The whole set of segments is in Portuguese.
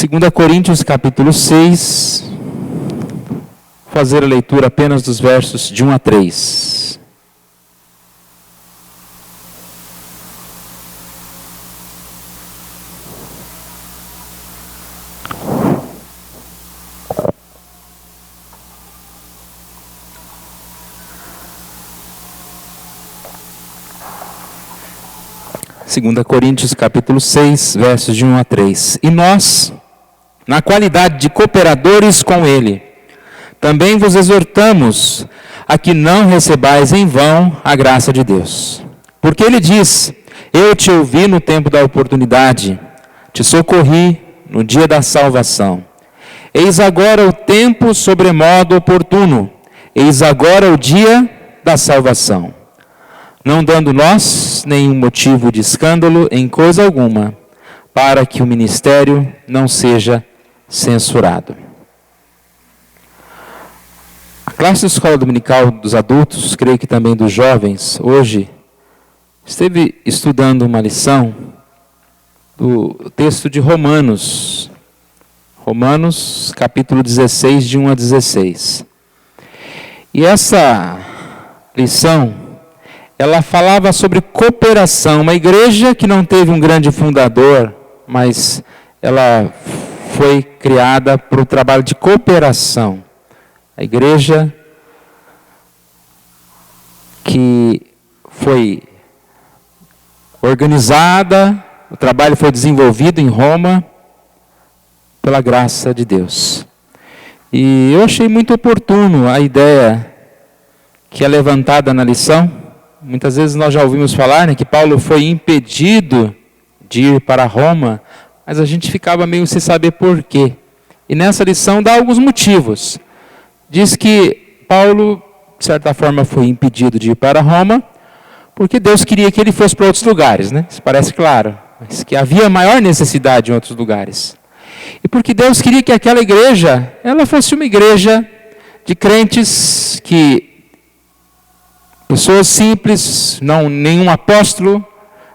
2 Coríntios capítulo 6, fazer a leitura apenas dos versos de 1 a 3. Segunda Coríntios capítulo 6, versos de 1 a 3. E nós, na qualidade de cooperadores com ele, também vos exortamos a que não recebais em vão a graça de Deus. Porque ele diz: eu te ouvi no tempo da oportunidade, te socorri no dia da salvação. Eis agora o tempo sobremodo oportuno, eis agora o dia da salvação. Não dando nós nenhum motivo de escândalo em coisa alguma, para que o ministério não seja censurado. A classe de escola dominical dos adultos, creio que também dos jovens, hoje, esteve estudando uma lição do texto de Romanos. Romanos, capítulo 16, de 1 a 16. E essa lição, ela falava sobre cooperação, uma igreja que não teve um grande fundador, mas ela foi criada para o trabalho de cooperação. A igreja que foi organizada, o trabalho foi desenvolvido em Roma pela graça de Deus. E eu achei muito oportuno a ideia que é levantada na lição. Muitas vezes nós já ouvimos falar, que Paulo foi impedido de ir para Roma, mas a gente ficava meio sem saber por quê. E nessa lição dá alguns motivos. Diz que Paulo, de certa forma, foi impedido de ir para Roma, porque Deus queria que ele fosse para outros lugares, né? Isso parece claro, mas que havia maior necessidade em outros lugares. E porque Deus queria que aquela igreja, ela fosse uma igreja de crentes que pessoas simples, não nenhum apóstolo,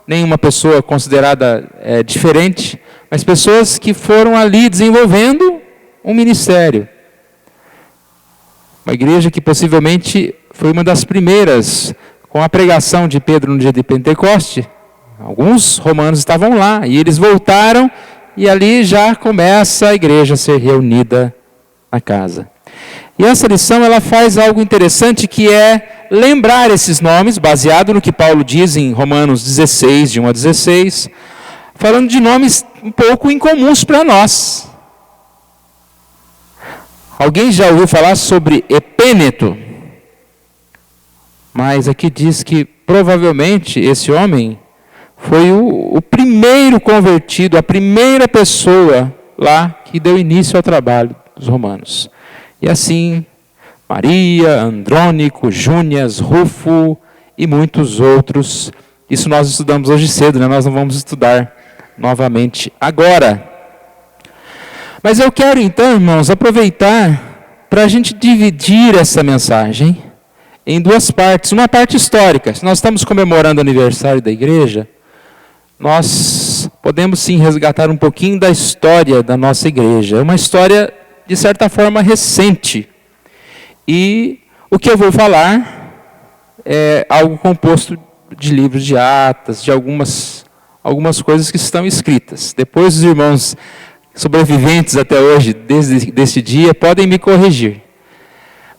nenhuma pessoa considerada diferente, mas pessoas que foram ali desenvolvendo um ministério. Uma igreja que possivelmente foi uma das primeiras, com a pregação de Pedro no dia de Pentecoste. Alguns romanos estavam lá e eles voltaram e ali já começa a igreja a ser reunida na casa. E essa lição ela faz algo interessante, que é lembrar esses nomes, baseado no que Paulo diz em Romanos 16, de 1 a 16, falando de nomes um pouco incomuns para nós. Alguém já ouviu falar sobre Epêneto? Mas aqui diz que provavelmente esse homem foi o primeiro convertido, a primeira pessoa lá que deu início ao trabalho dos romanos. E assim, Maria, Andrônico, Júnias, Rufo e muitos outros. Isso nós estudamos hoje cedo, né? Nós não vamos estudar novamente agora. Mas eu quero então, irmãos, aproveitar para a gente dividir essa mensagem em duas partes. Uma parte histórica. Se nós estamos comemorando o aniversário da igreja, nós podemos sim resgatar um pouquinho da história da nossa igreja. É uma história, de certa forma, recente. E o que eu vou falar é algo composto de livros de atas, de algumas coisas que estão escritas. Depois os irmãos sobreviventes até hoje, desde esse dia, podem me corrigir.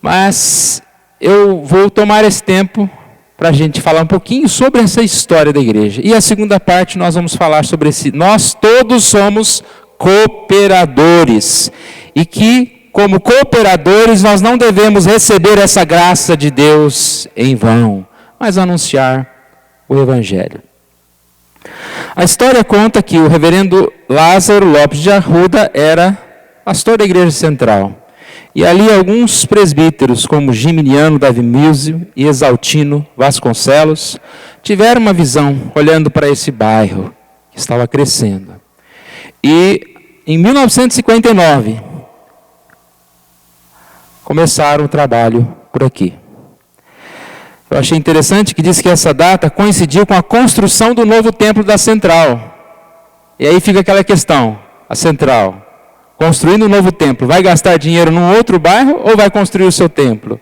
Mas eu vou tomar esse tempo para a gente falar um pouquinho sobre essa história da igreja. E a segunda parte nós vamos falar sobre nós todos somos cooperadores. E que, como cooperadores, nós não devemos receber essa graça de Deus em vão, mas anunciar o Evangelho. A história conta que o reverendo Lázaro Lopes de Arruda era pastor da igreja central. E ali alguns presbíteros, como Giminiano Davi Milzio e Exaltino Vasconcelos, tiveram uma visão olhando para esse bairro que estava crescendo. E em 1959, começaram o trabalho por aqui. Eu achei interessante que diz que essa data coincidiu com a construção do novo templo da Central. E aí fica aquela questão, a Central, construindo um novo templo, vai gastar dinheiro num outro bairro ou vai construir o seu templo?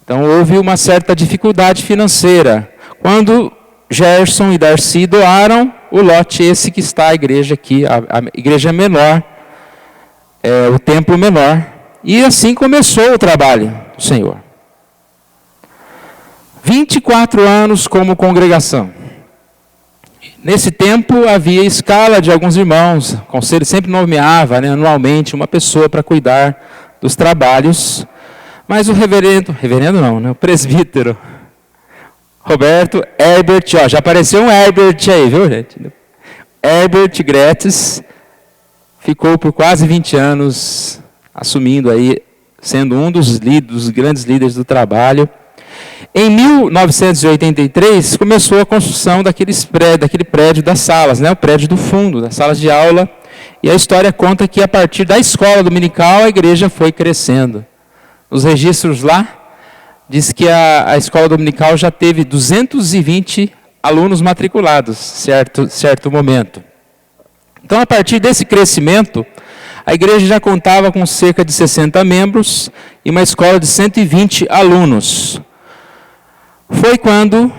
Então houve uma certa dificuldade financeira. Quando Gerson e Darcy doaram o lote, esse que está a igreja aqui, a igreja menor, o templo menor. E assim começou o trabalho do Senhor. 24 anos como congregação. Nesse tempo havia escala de alguns irmãos, o conselho sempre nomeava, anualmente uma pessoa para cuidar dos trabalhos, mas o o presbítero Roberto Herbert, já apareceu um Herbert aí, viu gente? Herbert Gretz ficou por quase 20 anos assumindo aí, sendo um dos grandes líderes do trabalho. Em 1983, começou a construção daquele prédio das salas, o prédio do fundo, das salas de aula. E a história conta que a partir da escola dominical, a igreja foi crescendo. Os registros lá, diz que a escola dominical já teve 220 alunos matriculados, certo momento. Então, a partir desse crescimento, a igreja já contava com cerca de 60 membros e uma escola de 120 alunos. Foi quando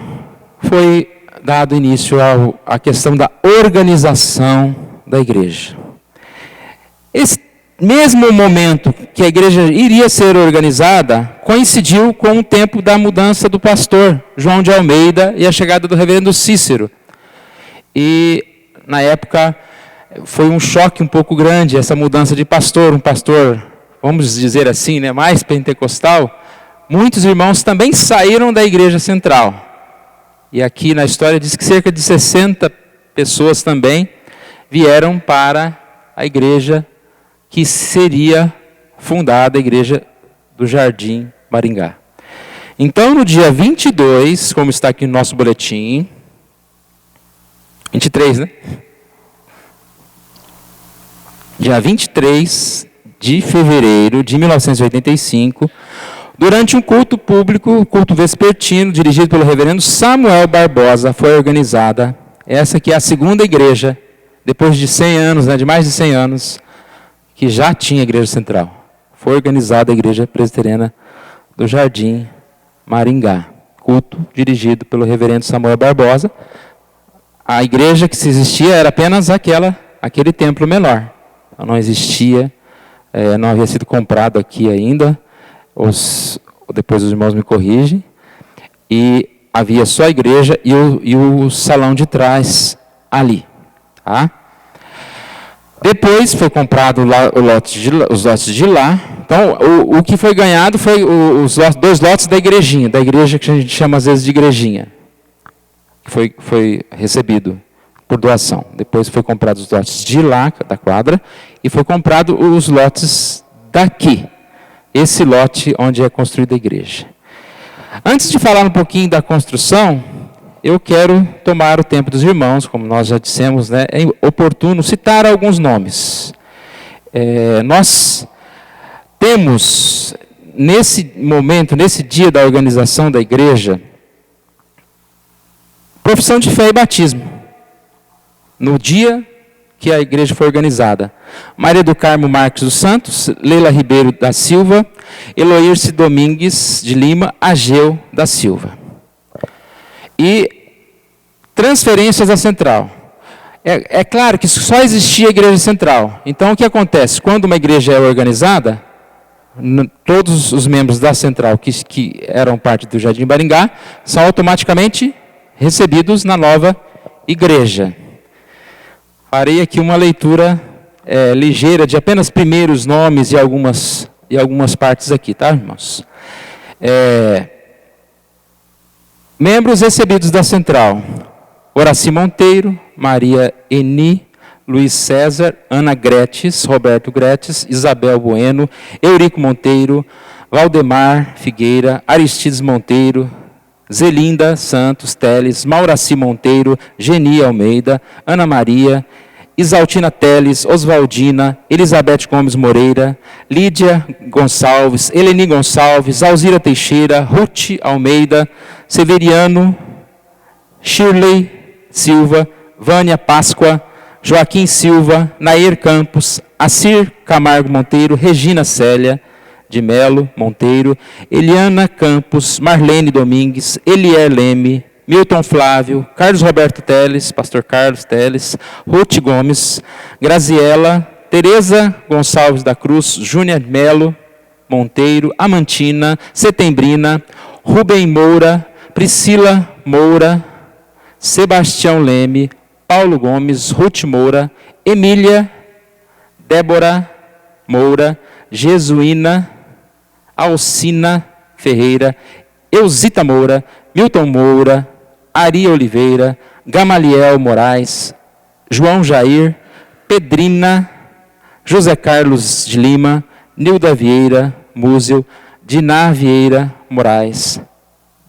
foi dado início à questão da organização da igreja. Esse mesmo momento que a igreja iria ser organizada, coincidiu com o tempo da mudança do pastor João de Almeida e a chegada do reverendo Cícero. E, na época, foi um choque um pouco grande essa mudança de pastor, um pastor, vamos dizer assim, mais pentecostal. Muitos irmãos também saíram da igreja central. E aqui na história diz que cerca de 60 pessoas também vieram para a igreja que seria fundada, a igreja do Jardim Maringá. Então, no dia 22, como está aqui no nosso boletim, 23, Dia 23 de fevereiro de 1985, durante um culto público, culto vespertino, dirigido pelo reverendo Samuel Barbosa, foi organizada, essa que é a segunda igreja, depois de 100 anos, de mais de 100 anos, que já tinha igreja central. Foi organizada a igreja presbiteriana do Jardim Maringá, culto dirigido pelo reverendo Samuel Barbosa. A igreja que se existia era apenas aquele templo menor. Não existia, não havia sido comprado aqui ainda, depois os irmãos me corrigem, e havia só a igreja e o salão de trás ali. Tá? Depois foi comprado os lotes de lá. Então, o que foi ganhado foi os 2 lotes da igreja que a gente chama às vezes de igrejinha. Foi recebido por doação. Depois foi comprado os lotes de lá, da quadra, e foi comprado os lotes daqui. Esse lote onde é construída a igreja. Antes de falar um pouquinho da construção, eu quero tomar o tempo dos irmãos, como nós já dissemos, é oportuno citar alguns nomes. Nós temos, nesse momento, nesse dia da organização da igreja, profissão de fé e batismo. No dia que a igreja foi organizada. Maria do Carmo Marques dos Santos, Leila Ribeiro da Silva, Eloírce Domingues de Lima, Ageu da Silva. E transferências à central. É claro que só existia a igreja central. Então, o que acontece? Quando uma igreja é organizada, todos os membros da central que eram parte do Jardim Maringá são automaticamente recebidos na nova igreja. Farei aqui uma leitura ligeira de apenas primeiros nomes e algumas partes aqui, tá, irmãos? Membros recebidos da central: Horaci Monteiro, Maria Eni, Luiz César, Ana Gretes, Roberto Gretes, Isabel Bueno, Eurico Monteiro, Valdemar Figueira, Aristides Monteiro, Zelinda Santos Teles, Mauraci Monteiro, Geni Almeida, Ana Maria, Isaltina Teles, Oswaldina, Elizabeth Gomes Moreira, Lídia Gonçalves, Eleni Gonçalves, Alzira Teixeira, Ruth Almeida, Severiano, Shirley Silva, Vânia Páscoa, Joaquim Silva, Nair Campos, Acir Camargo Monteiro, Regina Célia de Melo Monteiro, Eliana Campos, Marlene Domingues, Elier Leme, Milton Flávio, Carlos Roberto Teles, pastor Carlos Teles, Ruth Gomes, Graziela, Tereza Gonçalves da Cruz, Júnior Melo Monteiro, Amantina, Setembrina, Rubem Moura, Priscila Moura, Sebastião Leme, Paulo Gomes, Ruth Moura, Emília, Débora Moura, Jesuína, Alcina Ferreira, Eusita Moura, Milton Moura, Ari Oliveira, Gamaliel Moraes, João Jair, Pedrina, José Carlos de Lima, Nilda Vieira Múzio, Diná Vieira Moraes,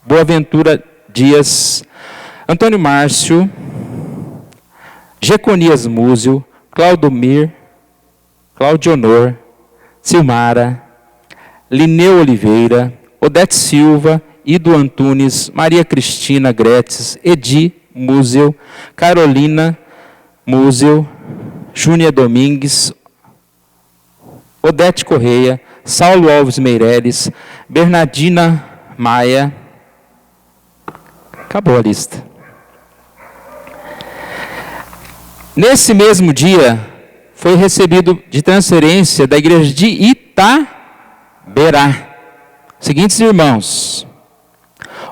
Boaventura Dias, Antônio Márcio, Jeconias Múzio, Claudomir, Claudionor, Silmara, Lineu Oliveira, Odete Silva, Ido Antunes, Maria Cristina Gretes, Edi Múzio, Carolina Múzio, Júnia Domingues, Odete Correia, Saulo Alves Meireles, Bernardina Maia. Acabou a lista. Nesse mesmo dia, foi recebido de transferência da igreja de Itaberá seguintes irmãos: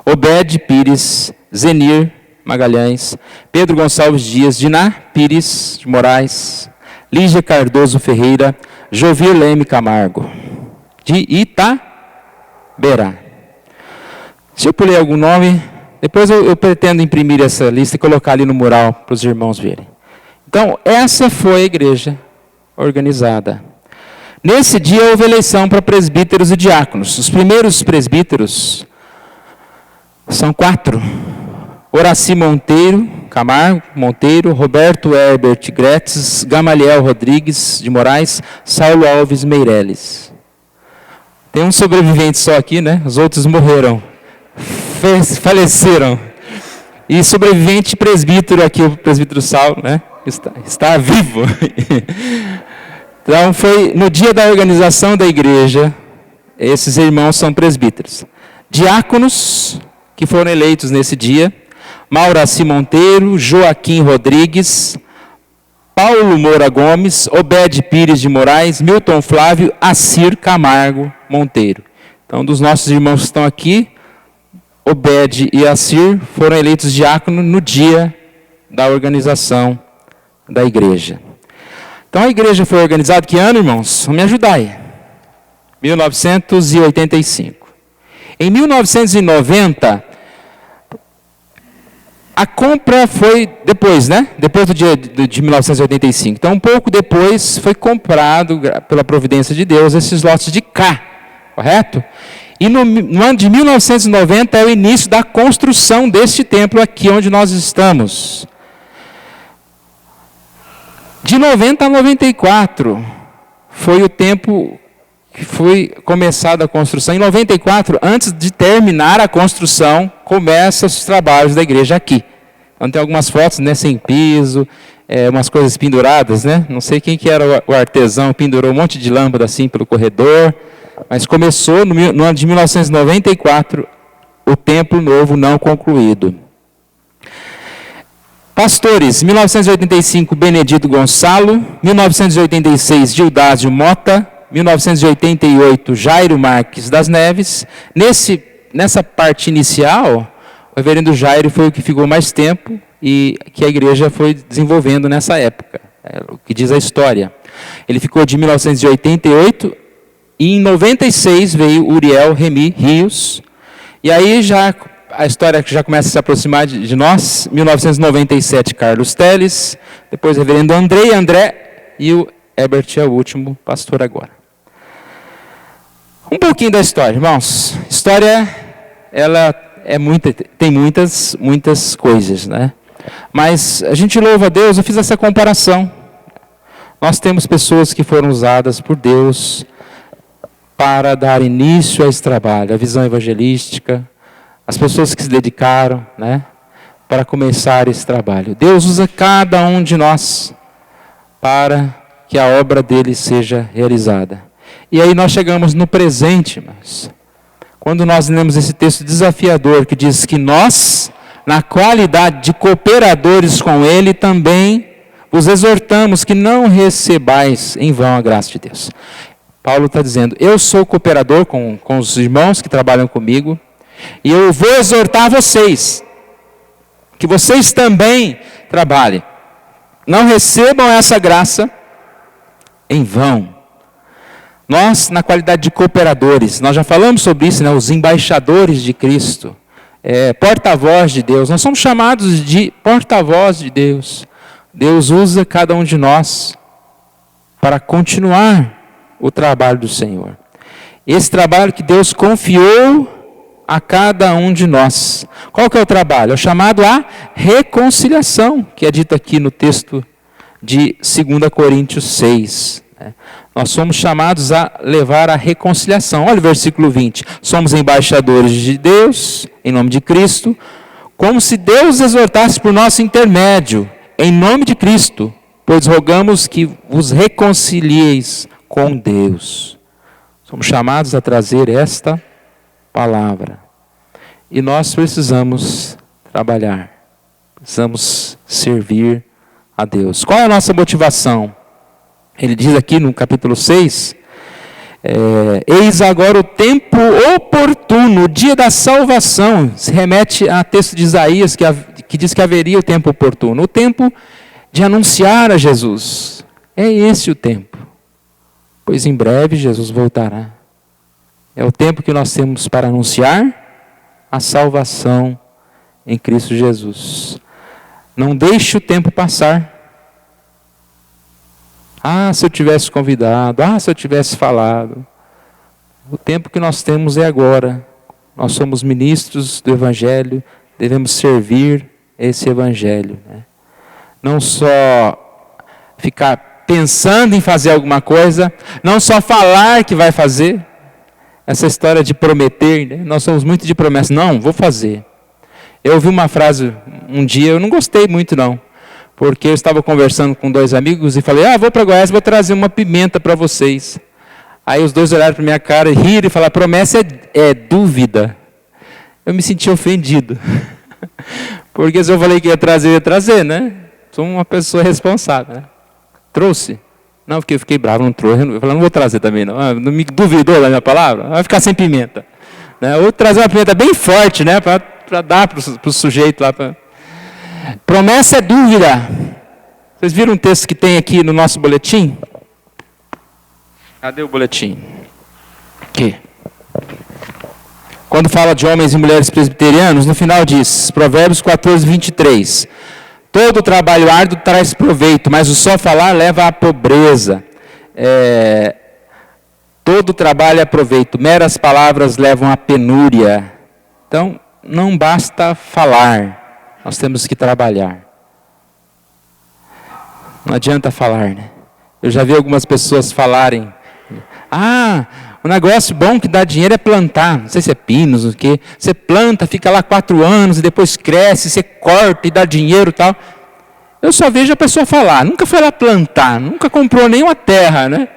Obed Pires, Zenir Magalhães, Pedro Gonçalves Dias, Diná Pires de Moraes, Lígia Cardoso Ferreira, Jovir Leme Camargo, de Itaberá. Se eu pulei algum nome, depois eu pretendo imprimir essa lista e colocar ali no mural para os irmãos verem. Então, essa foi a igreja organizada. Nesse dia houve eleição para presbíteros e diáconos. Os primeiros presbíteros são 4. Horaci Monteiro, Camargo Monteiro, Roberto Herbert Gretes, Gamaliel Rodrigues de Moraes, Saulo Alves Meireles. Tem um sobrevivente só aqui, né? Os outros morreram, faleceram. E sobrevivente presbítero aqui, o presbítero Saulo, né? Está vivo. Então, foi no dia da organização da igreja, esses irmãos são presbíteros. Diáconos, que foram eleitos nesse dia: Mauraci Monteiro, Joaquim Rodrigues, Paulo Moura Gomes, Obed Pires de Moraes, Milton Flávio, Acir Camargo Monteiro. Então, dos nossos irmãos que estão aqui, Obed e Acir foram eleitos diáconos no dia da organização da igreja. Então, a igreja foi organizada, que ano, irmãos? Vamos me ajudar aí. 1985. Em 1990, a compra foi depois, né? Depois do dia de 1985. Então, um pouco depois, foi comprado, pela providência de Deus, esses lotes de cá, correto? E no ano de 1990 é o início da construção deste templo aqui onde nós estamos. De 90 a 94 foi o tempo que foi começada a construção. Em 94, antes de terminar a construção, começam os trabalhos da igreja aqui. Então tem algumas fotos, né, sem piso, umas coisas penduradas, né? Não sei quem que era o artesão, pendurou um monte de lâmpada assim pelo corredor. Mas começou no ano de 1994, o templo novo não concluído. Pastores: 1985, Benedito Gonçalo, 1986, Gildásio Mota, 1988, Jairo Marques das Neves. Nessa parte inicial, o reverendo Jairo foi o que ficou mais tempo e que a igreja foi desenvolvendo nessa época, o que diz a história. Ele ficou de 1988, e em 96 veio Uriel Remy Rios, e aí já a história já começa a se aproximar de nós. 1997, Carlos Teles, depois o reverendo André, e o Herbert é o último pastor agora. Um pouquinho da história, irmãos. História, ela tem muitas coisas, né? Mas a gente louva a Deus. Eu fiz essa comparação. Nós temos pessoas que foram usadas por Deus para dar início a esse trabalho, a visão evangelística, as pessoas que se dedicaram, né, para começar esse trabalho. Deus usa cada um de nós para que a obra dele seja realizada. E aí nós chegamos no presente, irmãos. Quando nós lemos esse texto desafiador que diz que nós, na qualidade de cooperadores com ele, também vos exortamos que não recebais em vão a graça de Deus. Paulo está dizendo, eu sou cooperador com os irmãos que trabalham comigo, e eu vou exortar vocês, que vocês também trabalhem. Não recebam essa graça em vão. Nós, na qualidade de cooperadores, nós já falamos sobre isso, né? Os embaixadores de Cristo, porta-voz de Deus. Nós somos chamados de porta-voz de Deus. Deus usa cada um de nós para continuar o trabalho do Senhor. Esse trabalho que Deus confiou a cada um de nós. Qual que é o trabalho? É o chamado a reconciliação, que é dito aqui no texto de 2 Coríntios 6. Nós somos chamados a levar a reconciliação. Olha o versículo 20. Somos embaixadores de Deus, em nome de Cristo, como se Deus exortasse por nosso intermédio, em nome de Cristo, pois rogamos que vos reconcilieis com Deus. Somos chamados a trazer esta palavra. E nós precisamos trabalhar, precisamos servir a Deus. Qual é a nossa motivação? Ele diz aqui no capítulo 6, eis agora o tempo oportuno, o dia da salvação. Se remete a texto de Isaías que diz que haveria o tempo oportuno. O tempo de anunciar a Jesus. É esse o tempo. Pois em breve Jesus voltará. É o tempo que nós temos para anunciar a salvação em Cristo Jesus. Não deixe o tempo passar. Se eu tivesse convidado, se eu tivesse falado. O tempo que nós temos é agora. Nós somos ministros do Evangelho, devemos servir esse Evangelho. Não só ficar pensando em fazer alguma coisa, não só falar que vai fazer. Essa história de prometer, nós somos muito de promessa. Não, vou fazer. Eu ouvi uma frase um dia, eu não gostei muito não. Porque eu estava conversando com 2 amigos e falei, vou para Goiás, vou trazer uma pimenta para vocês. Aí os 2 olharam para minha cara e riram e falaram, promessa é dúvida. Eu me senti ofendido. Porque se eu falei que ia trazer, né? Sou uma pessoa responsável. Né? Trouxe? Não, porque eu fiquei bravo, não trouxe. Eu falei, não vou trazer também não. Não me duvidou da minha palavra? Vai ficar sem pimenta. Né? Ou trazer uma pimenta bem forte, né? Para dar para o sujeito lá. Promessa é dúvida. Vocês viram um texto que tem aqui no nosso boletim? Cadê o boletim? Aqui. Quando fala de homens e mulheres presbiterianos, no final diz, Provérbios 14, 23. Todo trabalho árduo traz proveito, mas o só falar leva à pobreza. Todo trabalho é proveito, meras palavras levam à penúria. Então, não basta falar. Nós temos que trabalhar. Não adianta falar, né? Eu já vi algumas pessoas falarem, o negócio bom que dá dinheiro é plantar. Não sei se é pinos, o quê. Você planta, fica lá 4 anos, e depois cresce, você corta e dá dinheiro e tal. Eu só vejo a pessoa falar, nunca foi lá plantar, nunca comprou nenhuma terra, né?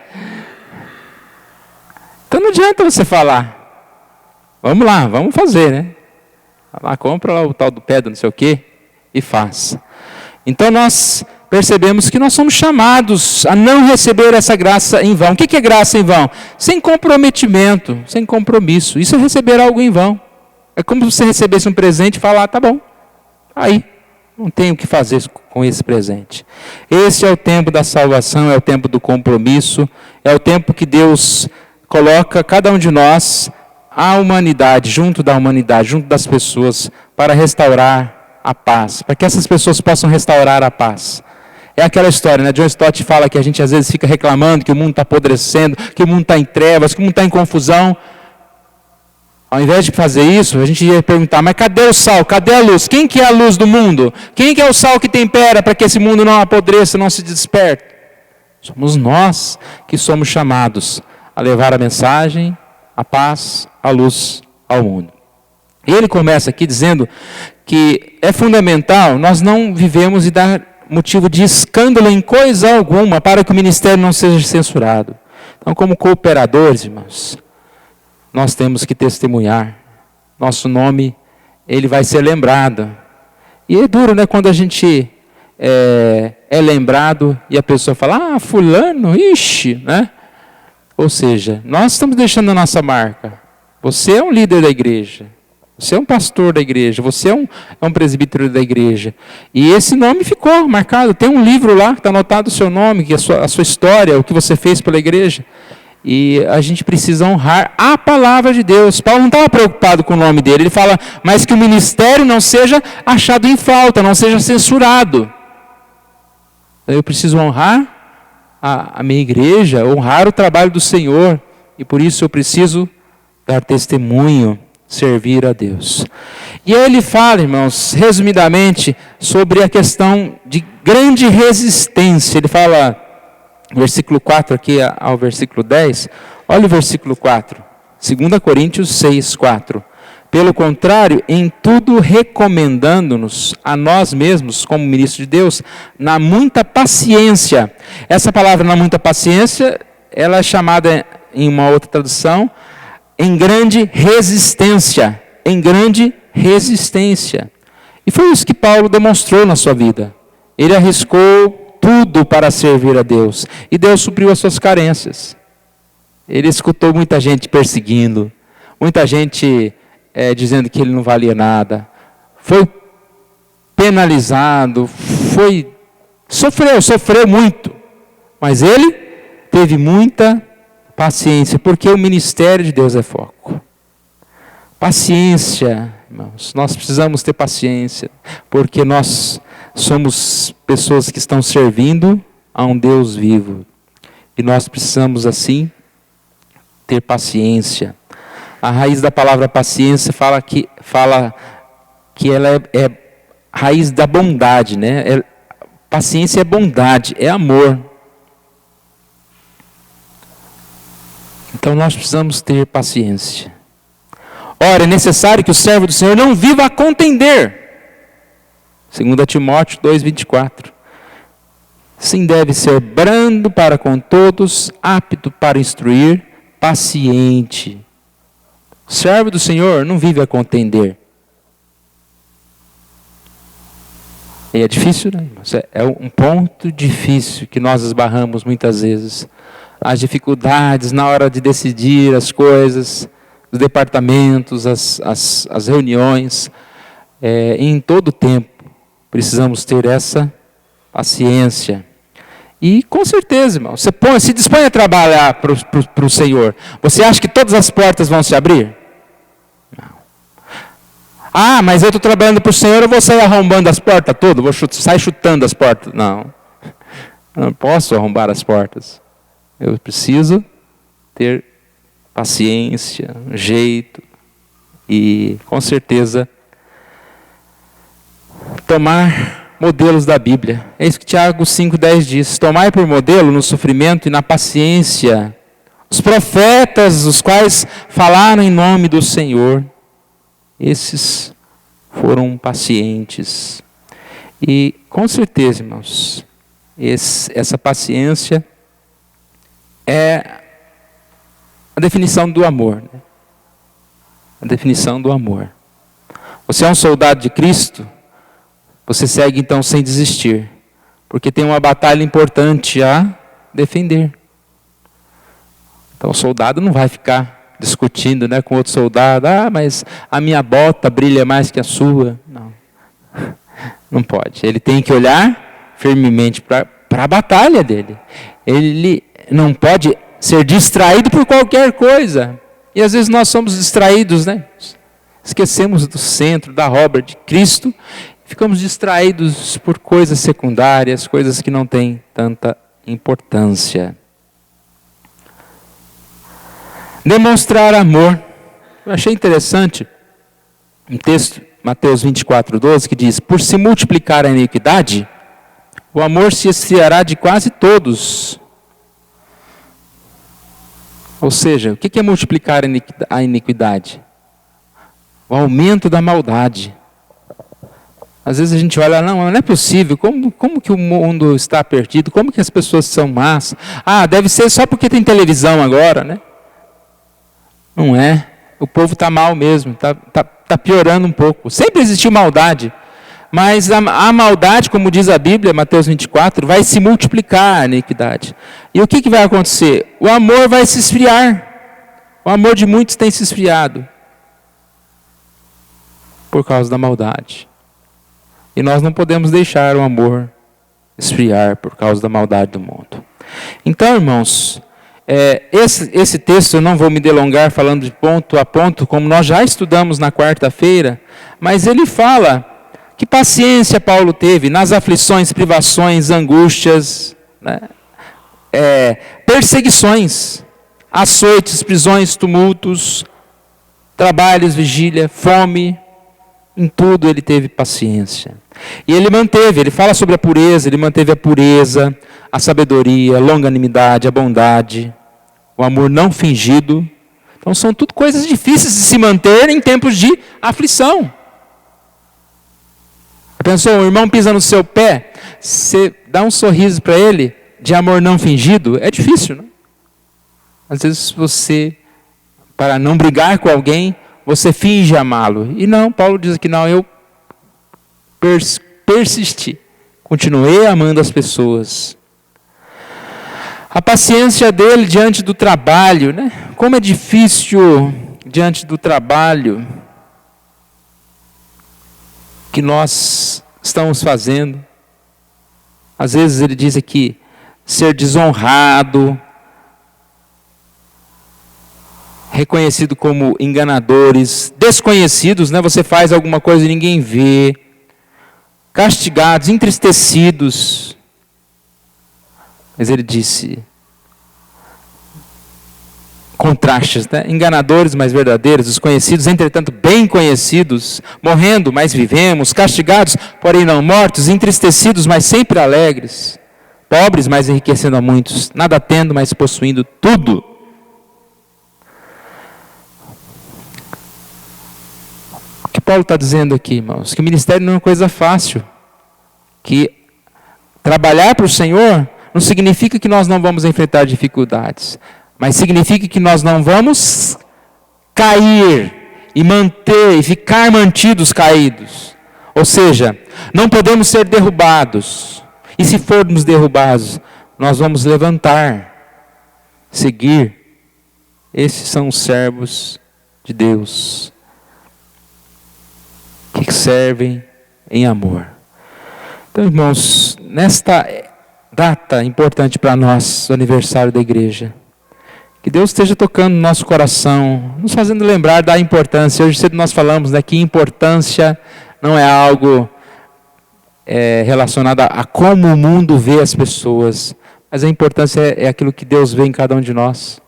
Então não adianta você falar. Vamos lá, vamos fazer, né? Lá, compra lá o tal do pé do não sei o quê e faz. Então nós percebemos que nós somos chamados a não receber essa graça em vão. O que é graça em vão? Sem comprometimento, sem compromisso. Isso é receber algo em vão. É como se você recebesse um presente e falar, tá bom, aí, não tenho o que fazer com esse presente. Esse é o tempo da salvação, é o tempo do compromisso, é o tempo que Deus coloca cada um de nós, a humanidade, junto da humanidade, junto das pessoas, para restaurar a paz, para que essas pessoas possam restaurar a paz. É aquela história, né? John Stott fala que a gente às vezes fica reclamando que o mundo está apodrecendo, que o mundo está em trevas, que o mundo está em confusão. Ao invés de fazer isso, a gente ia perguntar, mas cadê o sal? Cadê a luz? Quem que é a luz do mundo? Quem que é o sal que tempera para que esse mundo não apodreça, não se desperte? Somos nós que somos chamados a levar a mensagem, a paz, a luz ao mundo. E ele começa aqui dizendo que é fundamental nós não vivemos e motivo de escândalo em coisa alguma, para que o ministério não seja censurado. Então, como cooperadores, irmãos, nós temos que testemunhar. Nosso nome, ele vai ser lembrado. E é duro, né, quando a gente é lembrado e a pessoa fala, fulano, ixi, né? Ou seja, nós estamos deixando a nossa marca. Você é um líder da igreja. Você é um pastor da igreja. Você é um presbítero da igreja. E esse nome ficou marcado. Tem um livro lá que está anotado o seu nome, que a sua história, o que você fez pela igreja. E a gente precisa honrar a palavra de Deus. Paulo não estava preocupado com o nome dele. Ele fala, mas que o ministério não seja achado em falta, não seja censurado. Eu preciso honrar a minha igreja, honrar o trabalho do Senhor. E por isso eu preciso dar testemunho, servir a Deus. E aí ele fala, irmãos, resumidamente, sobre a questão de grande resistência. Ele fala, versículo 4 aqui ao versículo 10, olha o versículo 4, 2 Coríntios 6, 4. Pelo contrário, em tudo recomendando-nos a nós mesmos, como ministros de Deus, na muita paciência. Essa palavra, na muita paciência, ela é chamada em uma outra tradução, em grande resistência. Em grande resistência. E foi isso que Paulo demonstrou na sua vida. Ele arriscou tudo para servir a Deus. E Deus supriu as suas carências. Ele escutou muita gente perseguindo, muita gente dizendo que ele não valia nada, foi penalizado, sofreu muito, mas ele teve muita paciência, porque o ministério de Deus é foco. Paciência, irmãos, nós precisamos ter paciência, porque nós somos pessoas que estão servindo a um Deus vivo, e nós precisamos assim ter paciência. A raiz da palavra paciência fala que ela é raiz da bondade, né? Paciência é bondade, é amor. Então nós precisamos ter paciência. Ora, é necessário que o servo do Senhor não viva a contender. 2 Timóteo 2:24. Sim, deve ser brando para com todos, apto para instruir, paciente. O servo do Senhor não vive a contender. E é difícil, né? É um ponto difícil que nós esbarramos muitas vezes. As dificuldades na hora de decidir as coisas, os departamentos, as reuniões. Em todo tempo, precisamos ter essa paciência. E com certeza, irmão, você se dispõe a trabalhar para o Senhor. Você acha que todas as portas vão se abrir? Não. Mas eu estou trabalhando para o Senhor, eu vou sair arrombando as portas todas, vou sair chutando as portas. Não, eu não posso arrombar as portas. Eu preciso ter paciência, jeito e, com certeza, tomar modelos da Bíblia. É isso que Tiago 5,10 diz. Tomai por modelo no sofrimento e na paciência os profetas, os quais falaram em nome do Senhor. Esses foram pacientes. E, com certeza, irmãos, essa paciência é a definição do amor. Né? A definição do amor. Você é um soldado de Cristo, você segue então sem desistir, porque tem uma batalha importante a defender. Então o soldado não vai ficar discutindo, né, com outro soldado, mas a minha bota brilha mais que a sua. Não, não pode. Ele tem que olhar firmemente para a batalha dele. Ele não pode ser distraído por qualquer coisa. E às vezes nós somos distraídos, né? Esquecemos do centro, da obra de Cristo. Ficamos distraídos por coisas secundárias, coisas que não têm tanta importância. Demonstrar amor. Eu achei interessante um texto, Mateus 24:12, que diz: por se multiplicar a iniquidade, o amor se esfriará de quase todos. Ou seja, o que é multiplicar a iniquidade? O aumento da maldade. Às vezes a gente olha, não é possível, como que o mundo está perdido, como que as pessoas são más? Deve ser só porque tem televisão agora, né? Não é, o povo está mal mesmo, está piorando um pouco. Sempre existiu maldade, mas a maldade, como diz a Bíblia, Mateus 24, vai se multiplicar a iniquidade. E o que vai acontecer? O amor vai se esfriar. O amor de muitos tem se esfriado por causa da maldade. E nós não podemos deixar o amor esfriar por causa da maldade do mundo. Então, irmãos, esse texto eu não vou me delongar falando de ponto a ponto, como nós já estudamos na quarta-feira, mas ele fala que paciência Paulo teve nas aflições, privações, angústias, né? Perseguições, açoites, prisões, tumultos, trabalhos, vigília, fome. Em tudo ele teve paciência. E ele fala sobre a pureza, ele manteve a pureza, a sabedoria, a longanimidade, a bondade, o amor não fingido. Então são tudo coisas difíceis de se manter em tempos de aflição. Pensou, o irmão pisa no seu pé, você dá um sorriso para ele, de amor não fingido, é difícil, não? Às vezes você, para não brigar com alguém, você finge amá-lo. E não, Paulo diz que não, eu persisti, continuei amando as pessoas. A paciência dele diante do trabalho, né? Como é difícil diante do trabalho que nós estamos fazendo. Às vezes ele diz aqui, ser desonrado, reconhecido como enganadores, desconhecidos, né? Você faz alguma coisa e ninguém vê, castigados, entristecidos. Mas ele disse, contrastes, né? Enganadores, mas verdadeiros, desconhecidos, entretanto bem conhecidos, morrendo, mas vivemos, castigados, porém não mortos, entristecidos, mas sempre alegres, pobres, mas enriquecendo a muitos, nada tendo, mas possuindo tudo. O que Paulo está dizendo aqui, irmãos? Que o ministério não é uma coisa fácil, que trabalhar para o Senhor não significa que nós não vamos enfrentar dificuldades, mas significa que nós não vamos cair e manter e ficar mantidos caídos. Ou seja, não podemos ser derrubados. E se formos derrubados, nós vamos levantar, seguir. Esses são os servos de Deus, que servem em amor. Então, irmãos, nesta data importante para nós, o aniversário da igreja, que Deus esteja tocando no nosso coração, nos fazendo lembrar da importância. Hoje cedo nós falamos, né, que importância não é algo relacionado a como o mundo vê as pessoas, mas a importância é aquilo que Deus vê em cada um de nós.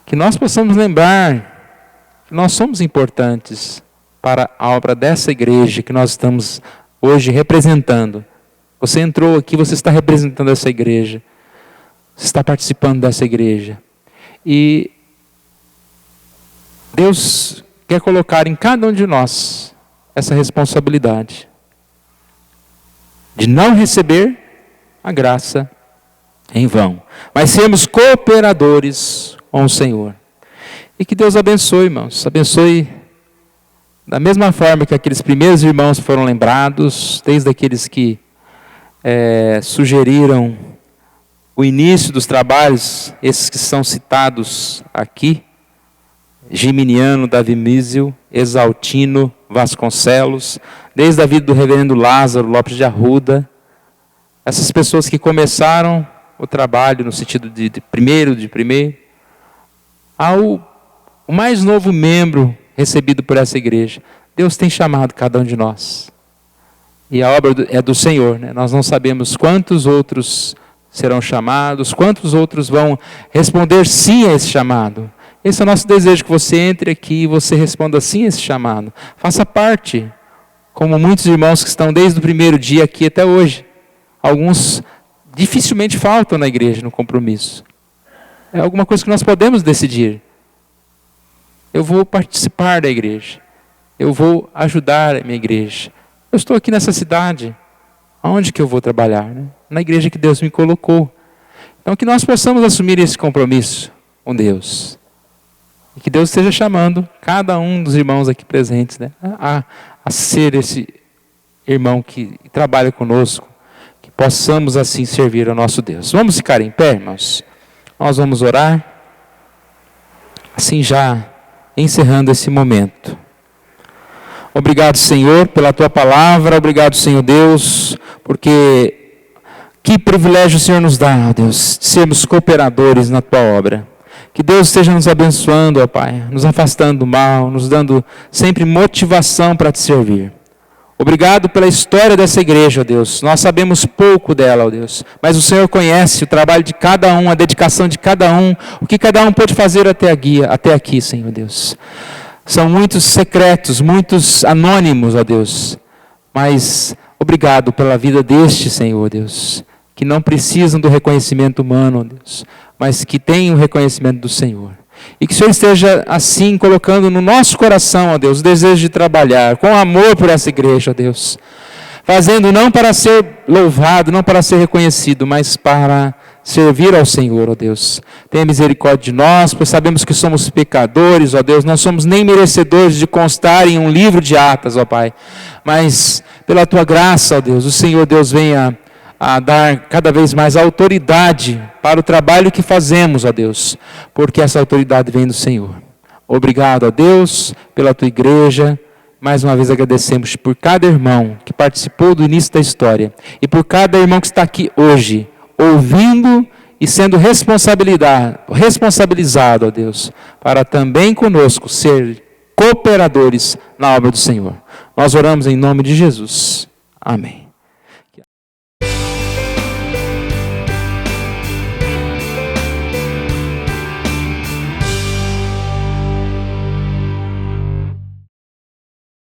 Que nós possamos lembrar que nós somos importantes para a obra dessa igreja que nós estamos hoje representando. Você entrou aqui, você está representando essa igreja, você está participando dessa igreja. E Deus quer colocar em cada um de nós essa responsabilidade de não receber a graça em vão, mas sermos cooperadores com o Senhor. E que Deus abençoe, irmãos, abençoe da mesma forma que aqueles primeiros irmãos foram lembrados, desde aqueles que sugeriram o início dos trabalhos, esses que são citados aqui, Giminiano, Davi Mísio, Exaltino, Vasconcelos, desde a vida do reverendo Lázaro Lopes de Arruda, essas pessoas que começaram o trabalho no sentido de primeiro, ao o mais novo membro recebido por essa igreja. Deus tem chamado cada um de nós. E a obra é do Senhor, né? Nós não sabemos quantos outros serão chamados, quantos outros vão responder sim a esse chamado. Esse é o nosso desejo, que você entre aqui e você responda sim a esse chamado. Faça parte, como muitos irmãos que estão desde o primeiro dia aqui até hoje. Alguns dificilmente faltam na igreja, no compromisso. É alguma coisa que nós podemos decidir. Eu vou participar da igreja. Eu vou ajudar a minha igreja. Eu estou aqui nessa cidade, aonde que eu vou trabalhar? Né? Na igreja que Deus me colocou. Então que nós possamos assumir esse compromisso com Deus. E que Deus esteja chamando cada um dos irmãos aqui presentes, né, a ser esse irmão que trabalha conosco, que possamos assim servir ao nosso Deus. Vamos ficar em pé, irmãos? Nós vamos orar, assim já encerrando esse momento. Obrigado, Senhor, pela Tua palavra, obrigado, Senhor Deus, porque que privilégio o Senhor nos dá, ó Deus, de sermos cooperadores na Tua obra. Que Deus esteja nos abençoando, ó Pai, nos afastando do mal, nos dando sempre motivação para Te servir. Obrigado pela história dessa igreja, ó Deus. Nós sabemos pouco dela, ó Deus, mas o Senhor conhece o trabalho de cada um, a dedicação de cada um, o que cada um pôde fazer até aqui, Senhor Deus. São muitos secretos, muitos anônimos, ó Deus, mas obrigado pela vida deste, Senhor Deus, que não precisam do reconhecimento humano, ó Deus, mas que têm o reconhecimento do Senhor. E que o Senhor esteja assim colocando no nosso coração, ó Deus, o desejo de trabalhar com amor por essa igreja, ó Deus. Fazendo não para ser louvado, não para ser reconhecido, mas para servir ao Senhor, ó Deus. Tenha misericórdia de nós, pois sabemos que somos pecadores, ó Deus. Não somos nem merecedores de constar em um livro de atas, ó Pai. Mas pela Tua graça, ó Deus, o Senhor Deus venha a dar cada vez mais autoridade para o trabalho que fazemos, ó Deus, porque essa autoridade vem do Senhor. Obrigado, ó Deus, pela Tua igreja. Mais uma vez agradecemos por cada irmão que participou do início da história e por cada irmão que está aqui hoje, ouvindo e sendo responsabilizado, ó Deus, para também conosco ser cooperadores na obra do Senhor. Nós oramos em nome de Jesus. Amém.